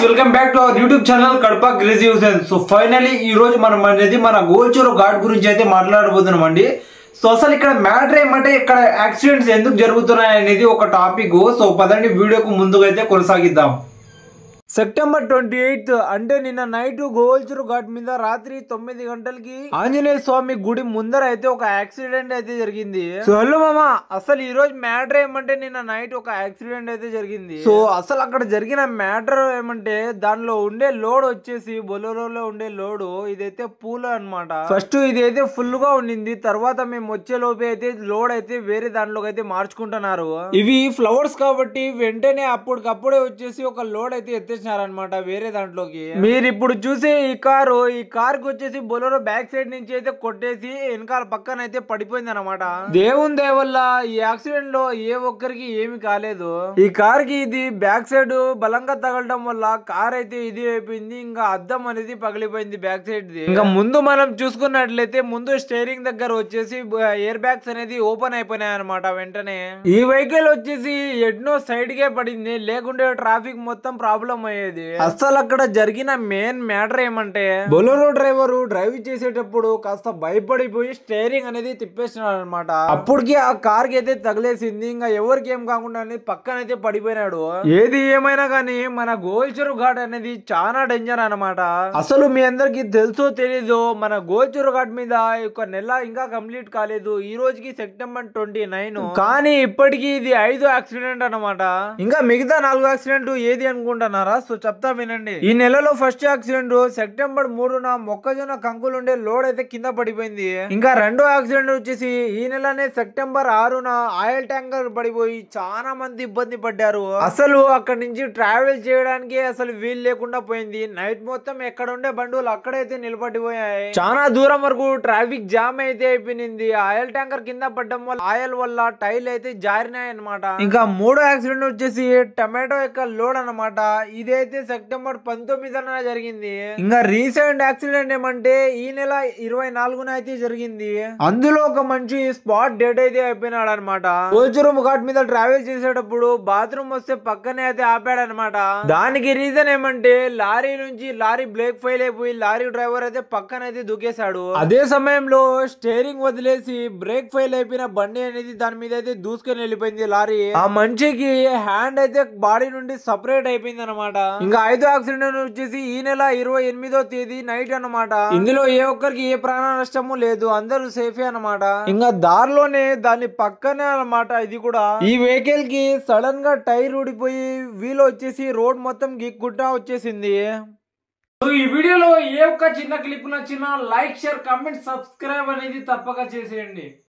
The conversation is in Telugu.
Welcome back to our YouTube channel Kadapa crazy Hussain. So finally ఈ రోజు మనం అనేది మన గోల్చూరు ఘాట్ గురించి అయితే మాట్లాడబోతున్నాం అండి. సో అసలు ఇక్కడ మ్యాటర్ ఏమంటే ఇక్కడ యాక్సిడెంట్స్ ఎందుకు జరుగుతున్నాయి అనేది ఒక టాపిక్. సో పదండి వీడియోకు ముందుగా అయితే కొనసాగిద్దాం. సెప్టెంబర్ 28 అంటే నిన్న నైట్ గోల్చూరు ఘాట్ మీద రాత్రి 9 గంటలకి ఆంజనేయ స్వామి గుడి ముందర అయితే ఒక యాక్సిడెంట్ అయితే జరిగింది. సో హలో మామా, అసలు ఈ రోజు మ్యాటర్ ఏమంటే నిన్న నైట్ ఒక యాక్సిడెంట్ అయితే జరిగింది. సో అసలు అక్కడ జరిగిన మ్యాటర్ ఏమంటే దానిలో ఉండే లోడ్ వచ్చేసి బొలెరోలో ఉండే లోడ్ ఇదైతే పూల అన్నమాట. ఫస్ట్ ఇదైతే ఫుల్ గా ఉండింది, తర్వాత మేము వచ్చే లోపే అయితే లోడ్ అయితే వేరే దాంట్లోకి అయితే మార్చుకుంటున్నారు. ఇవి ఫ్లవర్స్ కాబట్టి వెంటనే అప్పటికప్పుడే వచ్చేసి ఒక లోడ్ అయితే ఎత్తేసినారనమాట వేరే దాంట్లోకి. మీరు ఇప్పుడు చూసే ఈ కారు కి వచ్చేసి బొలెరో బ్యాక్ సైడ్ నుంచి అయితే కొట్టేసి వెనకాల పక్కన అయితే పడిపోయింది అనమాట. దేవుని దయ వల్ల ఈ యాక్సిడెంట్ లో ఏ ఒక్కరికి ఏమి కాలేదు. ఈ కార్ కి ఇది బ్యాక్ సైడ్ బలంగా తగలడం వల్ల కార్ అయితే ఇది అయిపోయింది, ఇంకా అద్దం అనేది పగిలిపోయింది బ్యాక్ సైడ్ ది. ఇంకా ముందు మనం చూసుకున్నట్లయితే ముందు స్టీరింగ్ దగ్గర వచ్చేసి ఎయిర్ బ్యాగ్స్ అనేది ఓపెన్ అయిపోయినాయి అనమాట. వెంటనే ఈ వెహికల్ వచ్చేసి ఎడ్నో సైడ్ కే పడింది, లేకుంటే ట్రాఫిక్ మొత్తం ప్రాబ్లం అయ్యేది. అసలు అక్కడ జరిగిన మెయిన్ మ్యాటర్ ఏమంటే బొలెరో డ్రైవర్ డ్రైవ్ చేసేటప్పుడు కాస్త భయపడిపోయి స్టీరింగ్ అనేది తిప్పేసినాడు అనమాట. అప్పటికి ఆ కార్ కి అయితే తగిలేసింది, ఇంకా ఎవరికి ఏం కాకుండా పక్కన అయితే పడిపోయినాడు. ఏది ఏమైనా కానీ మన గోల్చూరు ఘాట్ అనేది చాలా డేంజర్ అనమాట. అసలు మీ అందరికి తెలుసో తెలీదో మన గోల్చూరు ఘాట్ మీద ఒక నెల ఇంకా కంప్లీట్ కాలేదు. ఈ రోజుకి సెప్టెంబర్ 29, కానీ ఇప్పటికి ఇది 5వ యాక్సిడెంట్ అనమాట. ఇంకా మిగతా 4 యాక్సిడెంట్ ఏది అనుకుంటున్నారా? సో చెప్తా వినండి. ఈ నెలలో ఫస్ట్ యాక్సిడెంట్ సెప్టెంబర్ 3న మొక్కజొన్న కంకులు ఉండే లోడ్ అయితే కింద పడిపోయింది. ఇంకా రెండో యాక్సిడెంట్ వచ్చేసి ఈ నెలనే సెప్టెంబర్ 6న ఆయిల్ ట్యాంకర్ పడిపోయి చాలా మంది ఇబ్బంది పడ్డారు. అసలు అక్కడి నుంచి ట్రావెల్ చేయడానికి అసలు వీలు లేకుండా పోయింది. నైట్ మొత్తం ఎక్కడ ఉండే బండులు అక్కడైతే నిలబడిపోయాయి. చాలా దూరం వరకు ట్రాఫిక్ జామ్ అయితే అయిపోయింది. ఆయిల్ ట్యాంకర్ కింద పడ్డం వల్ల ఆయిల్ వల్ల టైల్ అయితే జారినాయి అనమాట. ఇంకా మూడో యాక్సిడెంట్ వచ్చేసి టమాటో యొక్క లోడ్ అనమాట. ఇదైతే సెప్టెంబర్ 19న జరిగింది. ఇంకా రీసెంట్ యాక్సిడెంట్ ఏమంటే ఈ నెల 24న అయితే జరిగింది. అందులో ఒక మంచి స్పాట్ డెడ్ అయితే అయిపోయినాడు అనమాట. గోల్చూరు ఘాట్ మీద ట్రావెల్ చేసేటప్పుడు బాత్రూమ్ వస్తే పక్కనే అయితే ఆపాడనమాట. దానికి రీజన్ ఏమంటే లారీ నుంచి లారీ బ్రేక్ ఫెయిల్ అయిపోయి లారీ డ్రైవర్ అయితే పక్కన అయితే దూకేశాడు. అదే సమయంలో స్టీరింగ్ వదిలేసి బ్రేక్ ఫెయిల్ అయిపోయిన బండి అనేది దాని మీద అయితే దూసుకొని వెళ్ళిపోయింది లారీ. ఆ మనిషికి హ్యాండ్ అయితే బాడీ నుండి సపరేట్ అయిపోయింది అనమాట. ఇంకా 5వ యాక్సిడెంట్ వచ్చేసి ఈ నెల 28వ తేదీ నైట్ అనమాట. ఇందులో ఏ ఒక్కరికి ఏ ప్రాణ నష్టము లేదు, అందరూ సేఫే అనమాట. ఇంకా దారిలోనే దాని పక్కనే అనమాట ఇది కూడా. ఈ వెహికల్ కి సడన్ గా టైర్ ఊడిపోయి వీల్ వచ్చేసి రోడ్ మొత్తం గిక్కుంటా వచ్చేసింది. ఈ వీడియోలో ఏ ఒక్క చిన్న క్లిప్ నచ్చినా లైక్, షేర్, కామెంట్, సబ్స్క్రైబ్ అనేది తప్పక చేసేయండి.